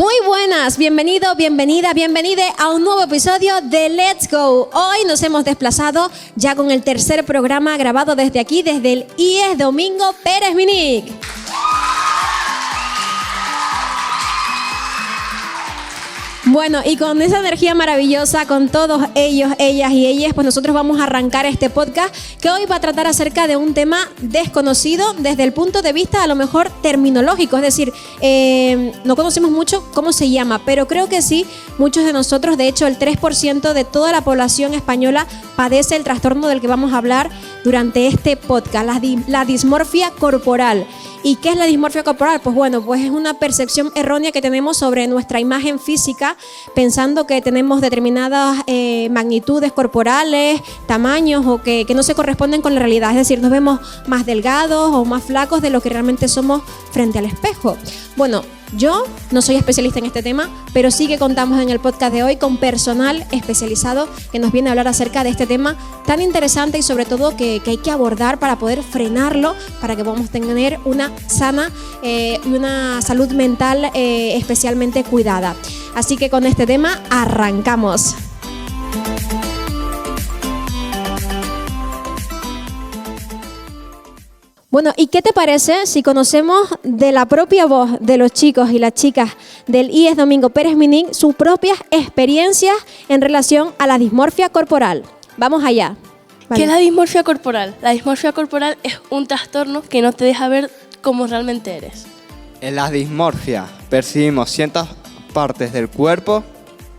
Muy buenas, bienvenido, bienvenida, bienvenide a un nuevo episodio de Let's Go. Hoy nos hemos desplazado ya con el tercer programa grabado desde aquí, desde el IES Domingo Pérez Minic. Bueno, y con esa energía maravillosa, con todos ellos, ellas y ellas, pues nosotros vamos a arrancar este podcast que hoy va a tratar acerca de un tema desconocido desde el punto de vista a lo mejor terminológico, es decir, no conocemos mucho cómo se llama, pero creo que sí, muchos de nosotros, de hecho el 3% de toda la población española padece el trastorno del que vamos a hablar durante este podcast, la dismorfia corporal. ¿Y qué es la dismorfia corporal? Pues bueno, pues es una percepción errónea que tenemos sobre nuestra imagen física, pensando que tenemos determinadas magnitudes corporales, tamaños o que no se corresponden con la realidad. Es decir, nos vemos más delgados o más flacos de lo que realmente somos frente al espejo. Bueno, yo no soy especialista en este tema, pero sí que contamos en el podcast de hoy con personal especializado que nos viene a hablar acerca de este tema tan interesante y sobre todo que hay que abordar para poder frenarlo, para que podamos tener una sana y una salud mental especialmente cuidada. Así que con este tema arrancamos. Bueno, ¿y qué te parece si conocemos de la propia voz de los chicos y las chicas del IES Domingo Pérez Minic sus propias experiencias en relación a la dismorfia corporal? Vamos allá. Vale. ¿Qué es la dismorfia corporal? La dismorfia corporal es un trastorno que no te deja ver cómo realmente eres. En la dismorfia percibimos ciertas partes del cuerpo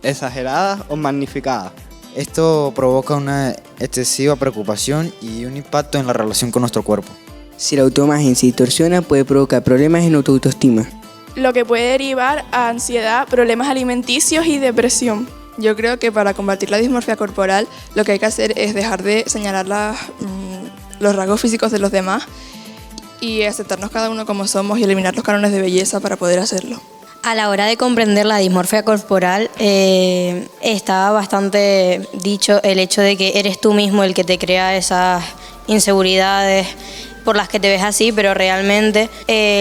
exageradas o magnificadas. Esto provoca una excesiva preocupación y un impacto en la relación con nuestro cuerpo. Si la autoimagen se distorsiona, puede provocar problemas en tu autoestima. Lo que puede derivar a ansiedad, problemas alimenticios y depresión. Yo creo que para combatir la dismorfia corporal lo que hay que hacer es dejar de señalar los rasgos físicos de los demás y aceptarnos cada uno como somos y eliminar los cánones de belleza para poder hacerlo. A la hora de comprender la dismorfia corporal, está bastante dicho el hecho de que eres tú mismo el que te crea esas inseguridades por las que te ves así, pero realmente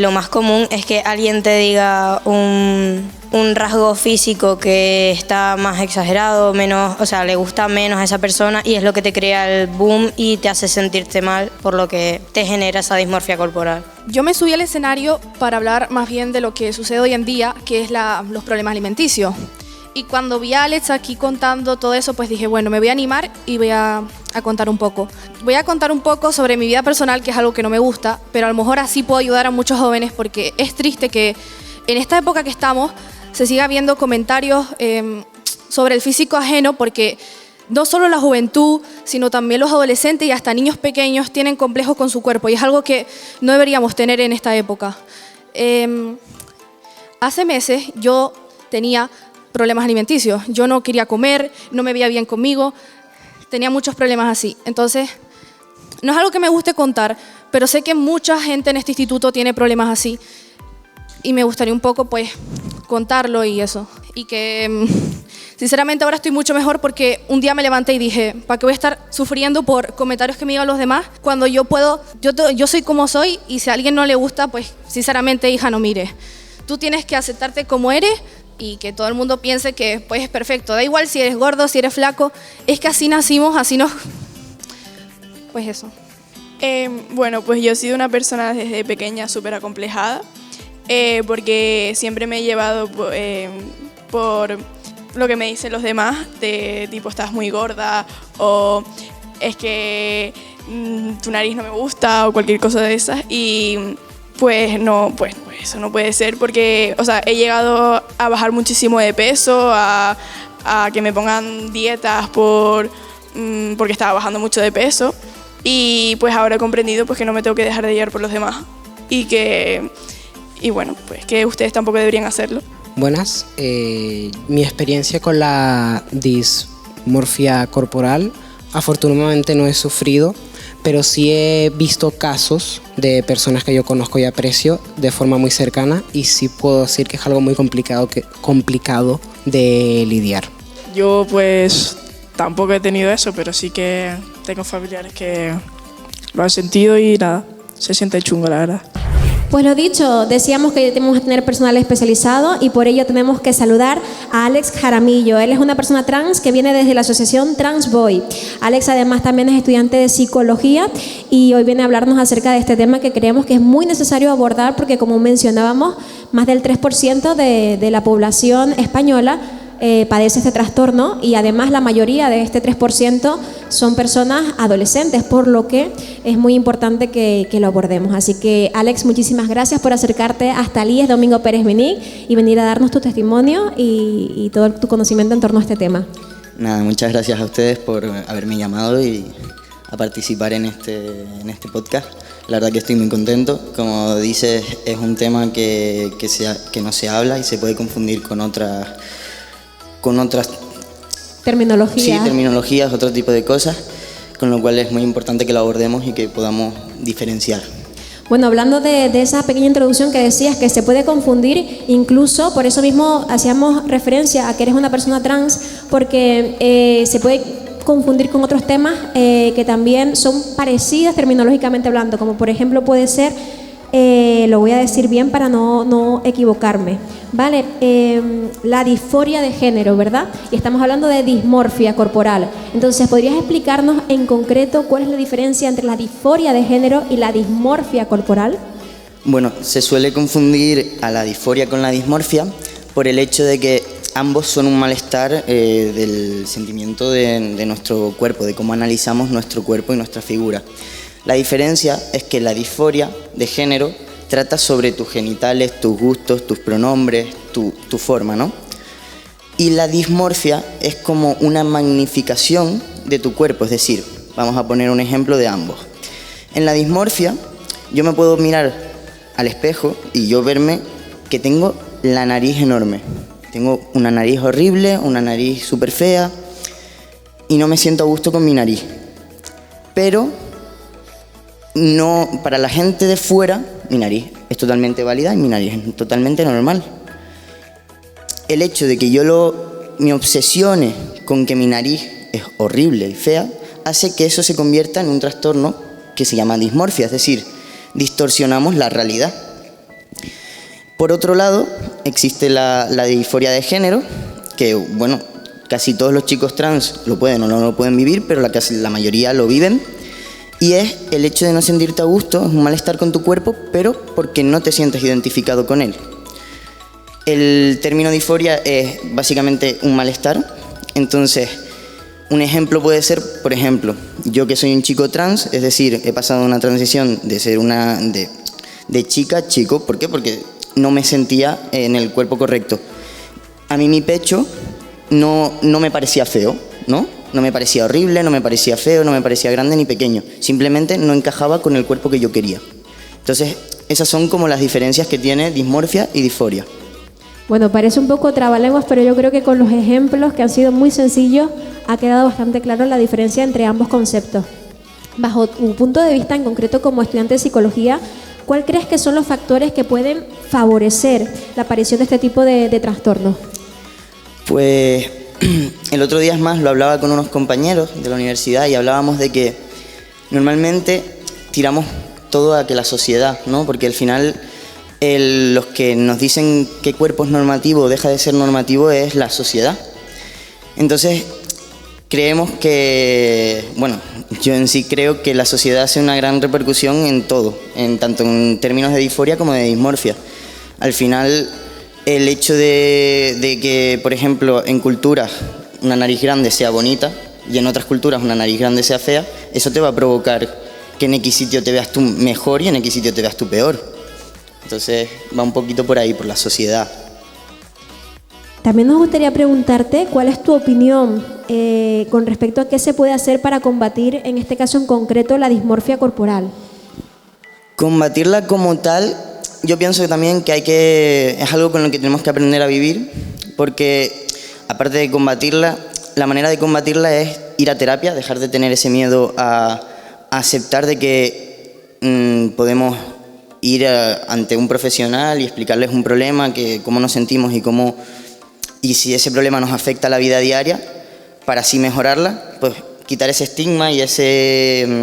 lo más común es que alguien te diga un rasgo físico que está más exagerado, menos, o sea, le gusta menos a esa persona y es lo que te crea el boom y te hace sentirte mal, por lo que te genera esa dismorfia corporal. Yo me subí al escenario para hablar más bien de lo que sucede hoy en día, que es los problemas alimenticios. Y cuando vi a Alex aquí contando todo eso, pues dije, bueno, me voy a animar y voy a contar un poco. Voy a contar un poco sobre mi vida personal, que es algo que no me gusta, pero a lo mejor así puedo ayudar a muchos jóvenes, porque es triste que en esta época que estamos se siga viendo comentarios sobre el físico ajeno, porque no solo la juventud, sino también los adolescentes y hasta niños pequeños tienen complejos con su cuerpo, y es algo que no deberíamos tener en esta época. Hace meses yo tenía problemas alimenticios. Yo no quería comer, no me veía bien conmigo, tenía muchos problemas así. Entonces, no es algo que me guste contar, pero sé que mucha gente en este instituto tiene problemas así y me gustaría un poco, pues, contarlo y eso. Y que, sinceramente, ahora estoy mucho mejor porque un día me levanté y dije, ¿para qué voy a estar sufriendo por comentarios que me digan los demás cuando yo puedo, yo soy como soy y si a alguien no le gusta, pues, sinceramente, hija, no mires. Tú tienes que aceptarte como eres y que todo el mundo piense que pues es perfecto. Da igual si eres gordo, si eres flaco, es que así nacimos, así nos... Pues eso. Bueno, pues yo he sido una persona desde pequeña súper acomplejada, porque siempre me he llevado por lo que me dicen los demás, de tipo estás muy gorda o es que tu nariz no me gusta o cualquier cosa de esas y... Pues no, pues eso no puede ser porque, o sea, he llegado a bajar muchísimo de peso, a que me pongan dietas porque estaba bajando mucho de peso y pues ahora he comprendido pues que no me tengo que dejar de llevar por los demás y bueno, pues que ustedes tampoco deberían hacerlo. Buenas, mi experiencia con la dismorfia corporal afortunadamente no he sufrido, pero sí he visto casos de personas que yo conozco y aprecio de forma muy cercana y sí puedo decir que es algo muy complicado de lidiar. Yo pues tampoco he tenido eso, pero sí que tengo familiares que lo han sentido y nada, se siente chungo la verdad. Pues lo dicho, decíamos que tenemos que tener personal especializado y por ello tenemos que saludar a Alex Jaramillo. Él es una persona trans que viene desde la asociación Transboy. Alex además también es estudiante de psicología y hoy viene a hablarnos acerca de este tema que creemos que es muy necesario abordar porque, como mencionábamos, más del 3% de la población española padece este trastorno y además la mayoría de este 3% son personas adolescentes, por lo que es muy importante que lo abordemos. Así que, Alex, muchísimas gracias por acercarte hasta el IES Domingo Pérez Minic y venir a darnos tu testimonio y todo tu conocimiento en torno a este tema. Nada, muchas gracias a ustedes por haberme llamado y a participar en este podcast. La verdad que estoy muy contento. Como dices, es un tema que no se habla y se puede confundir con otras terminologías. Sí, terminologías, otro tipo de cosas, con lo cual es muy importante que lo abordemos y que podamos diferenciar. Bueno, hablando de esa pequeña introducción que decías que se puede confundir, incluso por eso mismo hacíamos referencia a que eres una persona trans, porque se puede confundir con otros temas que también son parecidas terminológicamente hablando, como por ejemplo puede ser, lo voy a decir bien para no equivocarme, ¿vale? La disforia de género, ¿verdad? Y estamos hablando de dismorfia corporal. Entonces, ¿podrías explicarnos en concreto cuál es la diferencia entre la disforia de género y la dismorfia corporal? Bueno, se suele confundir a la disforia con la dismorfia por el hecho de que ambos son un malestar del sentimiento de nuestro cuerpo, de cómo analizamos nuestro cuerpo y nuestra figura. La diferencia es que la disforia de género trata sobre tus genitales, tus gustos, tus pronombres, tu forma, ¿no? Y la dismorfia es como una magnificación de tu cuerpo, es decir, vamos a poner un ejemplo de ambos. En la dismorfia yo me puedo mirar al espejo y yo verme que tengo la nariz enorme. Tengo una nariz horrible, una nariz súper fea y no me siento a gusto con mi nariz. Pero no, para la gente de fuera, mi nariz es totalmente válida y mi nariz es totalmente normal. El hecho de que yo me obsesione con que mi nariz es horrible y fea hace que eso se convierta en un trastorno que se llama dismorfia, es decir, distorsionamos la realidad. Por otro lado, existe la disforia de género, que bueno, casi todos los chicos trans lo pueden o no lo pueden vivir, pero la mayoría lo viven. Y es el hecho de no sentirte a gusto, es un malestar con tu cuerpo, pero porque no te sientes identificado con él. El término disforia es básicamente un malestar. Entonces, un ejemplo puede ser, por ejemplo, yo que soy un chico trans, es decir, he pasado una transición de ser de chica a chico. ¿Por qué? Porque no me sentía en el cuerpo correcto. A mí mi pecho no me parecía feo, ¿no? No me parecía horrible, no me parecía feo, no me parecía grande ni pequeño. Simplemente no encajaba con el cuerpo que yo quería. Entonces, esas son como las diferencias que tiene dismorfia y disforia. Bueno, parece un poco trabalenguas, pero yo creo que con los ejemplos que han sido muy sencillos ha quedado bastante claro la diferencia entre ambos conceptos. Bajo tu punto de vista en concreto como estudiante de psicología, ¿cuál crees que son los factores que pueden favorecer la aparición de este tipo de trastornos? Pues el otro día más lo hablaba con unos compañeros de la universidad y hablábamos de que normalmente tiramos todo a que la sociedad, ¿no? Porque al final los que nos dicen qué cuerpo es normativo o deja de ser normativo es la sociedad. Entonces creemos que, bueno, yo en sí creo que la sociedad hace una gran repercusión en todo, tanto en términos de disforia como de dismorfia. Al final, el hecho de que, por ejemplo, en culturas una nariz grande sea bonita y en otras culturas una nariz grande sea fea, eso te va a provocar que en X sitio te veas tú mejor y en X sitio te veas tú peor. Entonces va un poquito por ahí, por la sociedad. También nos gustaría preguntarte cuál es tu opinión con respecto a qué se puede hacer para combatir, en este caso en concreto, la dismorfia corporal. Combatirla como tal, yo pienso que también es algo con lo que tenemos que aprender a vivir, porque aparte de combatirla, la manera de combatirla es ir a terapia, dejar de tener ese miedo a aceptar de que podemos ir ante un profesional y explicarles un problema, cómo nos sentimos y si ese problema nos afecta a la vida diaria, para así mejorarla, pues quitar ese estigma y ese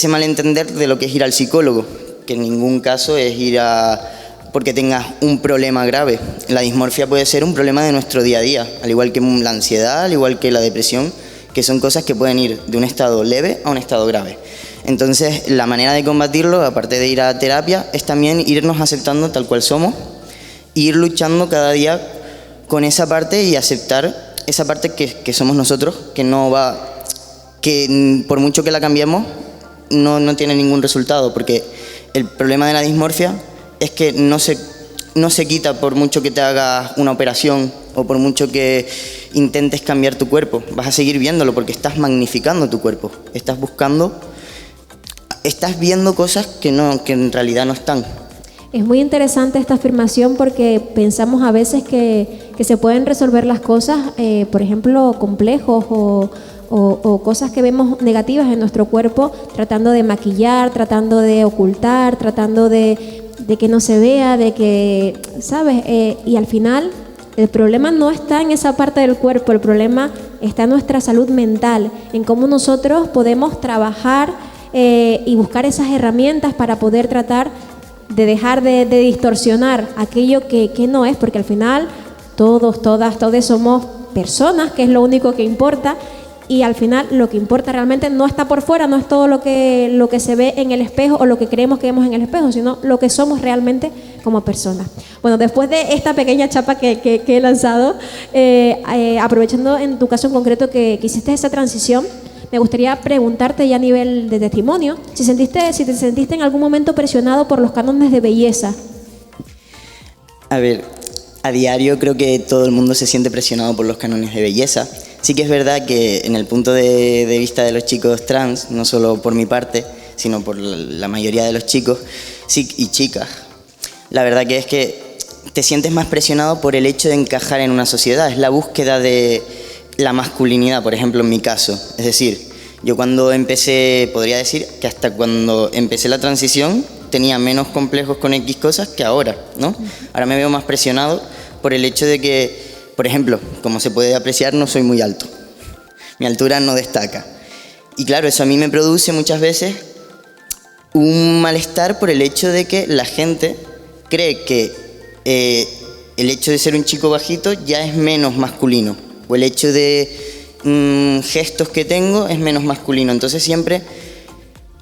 malentender de lo que es ir al psicólogo. que en ningún caso es ir a porque tengas un problema grave. La dismorfia puede ser un problema de nuestro día a día, al igual que la ansiedad, al igual que la depresión, que son cosas que pueden ir de un estado leve a un estado grave. Entonces, la manera de combatirlo, aparte de ir a terapia, es también irnos aceptando tal cual somos, e ir luchando cada día con esa parte y aceptar esa parte que somos nosotros, que por mucho que la cambiemos, no tiene ningún resultado, porque el problema de la dismorfia es que no se quita por mucho que te hagas una operación o por mucho que intentes cambiar tu cuerpo. Vas a seguir viéndolo porque estás magnificando tu cuerpo. Estás viendo cosas que en realidad no están. Es muy interesante esta afirmación porque pensamos a veces que se pueden resolver las cosas, por ejemplo, complejos o cosas que vemos negativas en nuestro cuerpo, tratando de maquillar, tratando de ocultar, tratando de que no se vea, de que, ¿sabes? Y al final el problema no está en esa parte del cuerpo, el problema está en nuestra salud mental, en cómo nosotros podemos trabajar y buscar esas herramientas para poder tratar de dejar de distorsionar aquello que no es, porque al final todos somos personas, que es lo único que importa. Y al final lo que importa realmente no está por fuera, no es todo lo que se ve en el espejo o lo que creemos que vemos en el espejo, sino lo que somos realmente como personas. Bueno, después de esta pequeña chapa que he lanzado, aprovechando en tu caso en concreto que hiciste esa transición, me gustaría preguntarte ya a nivel de testimonio, si te sentiste en algún momento presionado por los cánones de belleza. A ver, a diario creo que todo el mundo se siente presionado por los cánones de belleza. Sí que es verdad que en el punto de vista de los chicos trans, no solo por mi parte, sino por la mayoría de los chicos y chicas, la verdad que es que te sientes más presionado por el hecho de encajar en una sociedad. Es la búsqueda de la masculinidad, por ejemplo, en mi caso. Es decir, yo cuando empecé, podría decir que hasta cuando empecé la transición tenía menos complejos con X cosas que ahora, ¿no? Ahora me veo más presionado por el hecho de que, por ejemplo, como se puede apreciar, no soy muy alto. Mi altura no destaca. Y claro, eso a mí me produce muchas veces un malestar por el hecho de que la gente cree que el hecho de ser un chico bajito ya es menos masculino. O el hecho de gestos que tengo es menos masculino. Entonces siempre,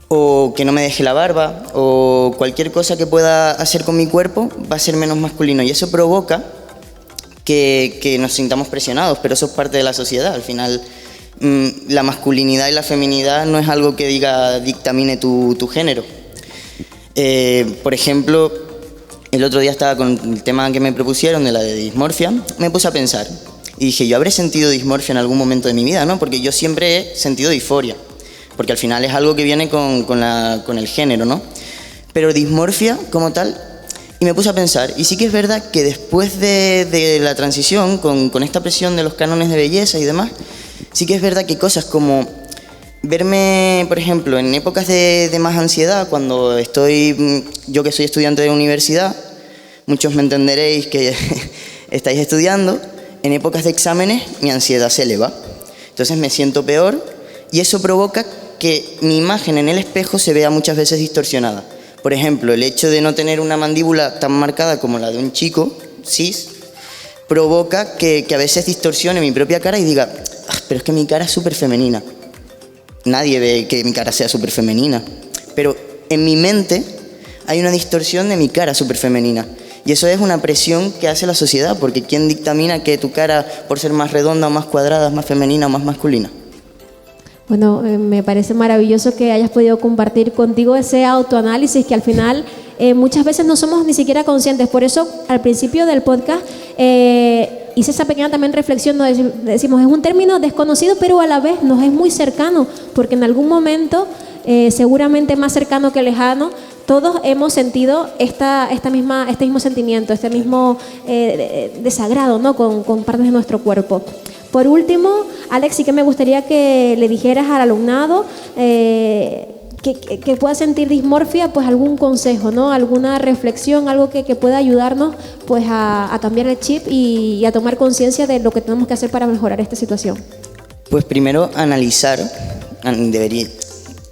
o que no me deje la barba, o cualquier cosa que pueda hacer con mi cuerpo va a ser menos masculino. Y eso provoca que nos sintamos presionados, pero eso es parte de la sociedad. Al final, la masculinidad y la feminidad no es algo que dictamine tu género. Por ejemplo, el otro día estaba con el tema que me propusieron de la de dismorfia, me puse a pensar y dije, yo habré sentido dismorfia en algún momento de mi vida, ¿no? Porque yo siempre he sentido disforia, porque al final es algo que viene con el género, ¿no? Pero dismorfia como tal. Y me puse a pensar, y sí que es verdad que después de la transición, con esta presión de los cánones de belleza y demás, sí que es verdad que cosas como verme, por ejemplo, en épocas de más ansiedad, cuando yo que soy estudiante de universidad, muchos me entenderéis que estáis estudiando, en épocas de exámenes mi ansiedad se eleva. Entonces me siento peor y eso provoca que mi imagen en el espejo se vea muchas veces distorsionada. Por ejemplo, el hecho de no tener una mandíbula tan marcada como la de un chico cis provoca que a veces distorsione mi propia cara y diga, pero es que mi cara es súper femenina. Nadie ve que mi cara sea súper femenina, pero en mi mente hay una distorsión de mi cara súper femenina. Y eso es una presión que hace la sociedad, porque ¿quién dictamina que tu cara, por ser más redonda o más cuadrada, es más femenina o más masculina? Bueno, me parece maravilloso que hayas podido compartir contigo ese autoanálisis que al final muchas veces no somos ni siquiera conscientes. Por eso, al principio del podcast, hice esa pequeña también reflexión, ¿no? Decimos, es un término desconocido, pero a la vez nos es muy cercano, porque en algún momento, seguramente más cercano que lejano, todos hemos sentido este mismo sentimiento, este mismo desagrado, ¿no? con partes de nuestro cuerpo. Por último, Alex, sí que me gustaría que le dijeras al alumnado que pueda sentir dismorfia, pues algún consejo, ¿no? Alguna reflexión, algo que pueda ayudarnos pues a cambiar el chip y a tomar conciencia de lo que tenemos que hacer para mejorar esta situación. Pues primero analizar,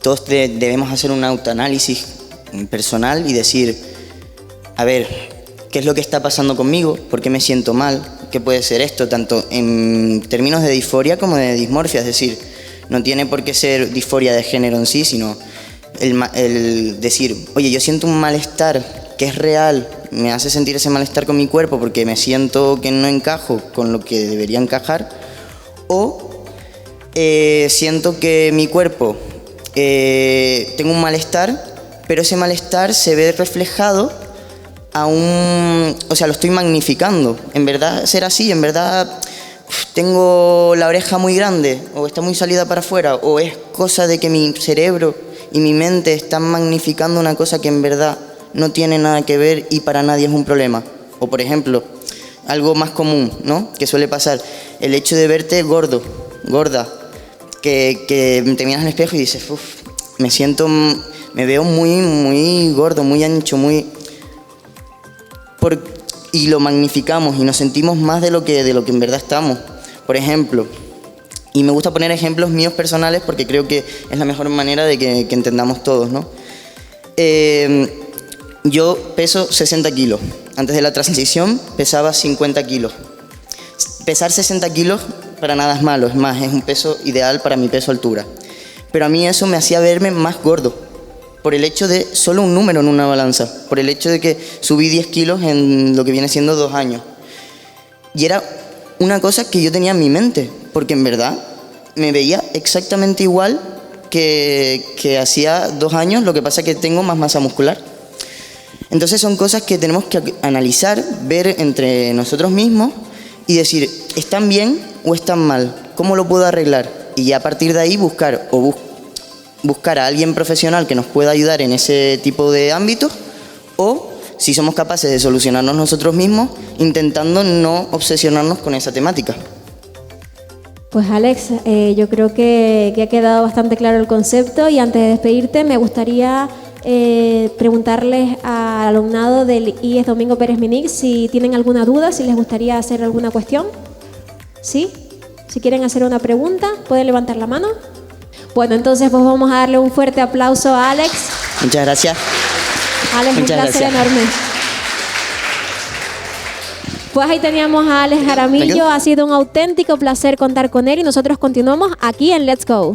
todos debemos hacer un autoanálisis personal y decir, a ver, ¿qué es lo que está pasando conmigo? ¿Por qué me siento mal? ¿Qué puede ser esto? Tanto en términos de disforia como de dismorfia, es decir, no tiene por qué ser disforia de género en sí, sino el decir, oye, yo siento un malestar que es real, me hace sentir ese malestar con mi cuerpo porque me siento que no encajo con lo que debería encajar, o siento que mi cuerpo tengo un malestar, pero ese malestar se ve reflejado o sea, lo estoy magnificando. En verdad será así, en verdad tengo la oreja muy grande o está muy salida para afuera, o es cosa de que mi cerebro y mi mente están magnificando una cosa que en verdad no tiene nada que ver y para nadie es un problema. O por ejemplo, algo más común, ¿no?, que suele pasar, el hecho de verte gordo, gorda, que te miras al espejo y dices, me veo muy gordo, muy ancho, y lo magnificamos y nos sentimos más de lo que en verdad estamos. Por ejemplo, y me gusta poner ejemplos míos personales porque creo que es la mejor manera de que entendamos todos, ¿no? Yo peso 60 kilos. Antes de la transición pesaba 50 kilos. Pesar 60 kilos para nada es malo, es más, es un peso ideal para mi peso-altura. Pero a mí eso me hacía verme más gordo, por el hecho de solo un número en una balanza, por el hecho de que subí 10 kilos en lo que viene siendo 2 años. Y era una cosa que yo tenía en mi mente, porque en verdad me veía exactamente igual que hacía 2 años, lo que pasa es que tengo más masa muscular. Entonces son cosas que tenemos que analizar, ver entre nosotros mismos y decir, ¿están bien o están mal? ¿Cómo lo puedo arreglar? Y ya a partir de ahí buscar a alguien profesional que nos pueda ayudar en ese tipo de ámbitos, o si somos capaces de solucionarnos nosotros mismos, intentando no obsesionarnos con esa temática. Pues Alex, yo creo que ha quedado bastante claro el concepto, y antes de despedirte me gustaría preguntarles al alumnado del IES Domingo Pérez Minic si tienen alguna duda, si les gustaría hacer alguna cuestión. ¿Sí? Si quieren hacer una pregunta, pueden levantar la mano. Bueno, entonces pues vamos a darle un fuerte aplauso a Alex. Muchas gracias. Alex, Muchas un placer gracias. enorme. Pues ahí teníamos a Alex Jaramillo, ha sido un auténtico placer contar con él y nosotros continuamos aquí en Let's Go.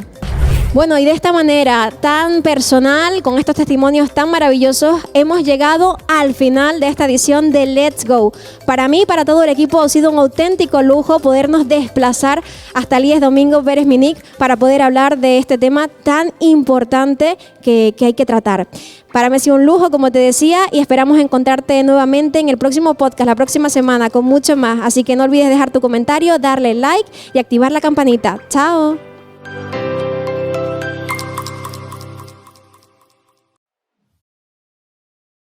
Bueno, y de esta manera tan personal, con estos testimonios tan maravillosos, hemos llegado al final de esta edición de Let's Go. Para mí, para todo el equipo, ha sido un auténtico lujo podernos desplazar hasta el IES Domingo Pérez Minic para poder hablar de este tema tan importante que hay que tratar. Para mí ha sido un lujo, como te decía, y esperamos encontrarte nuevamente en el próximo podcast, la próxima semana, con mucho más. Así que no olvides dejar tu comentario, darle like y activar la campanita. ¡Chao!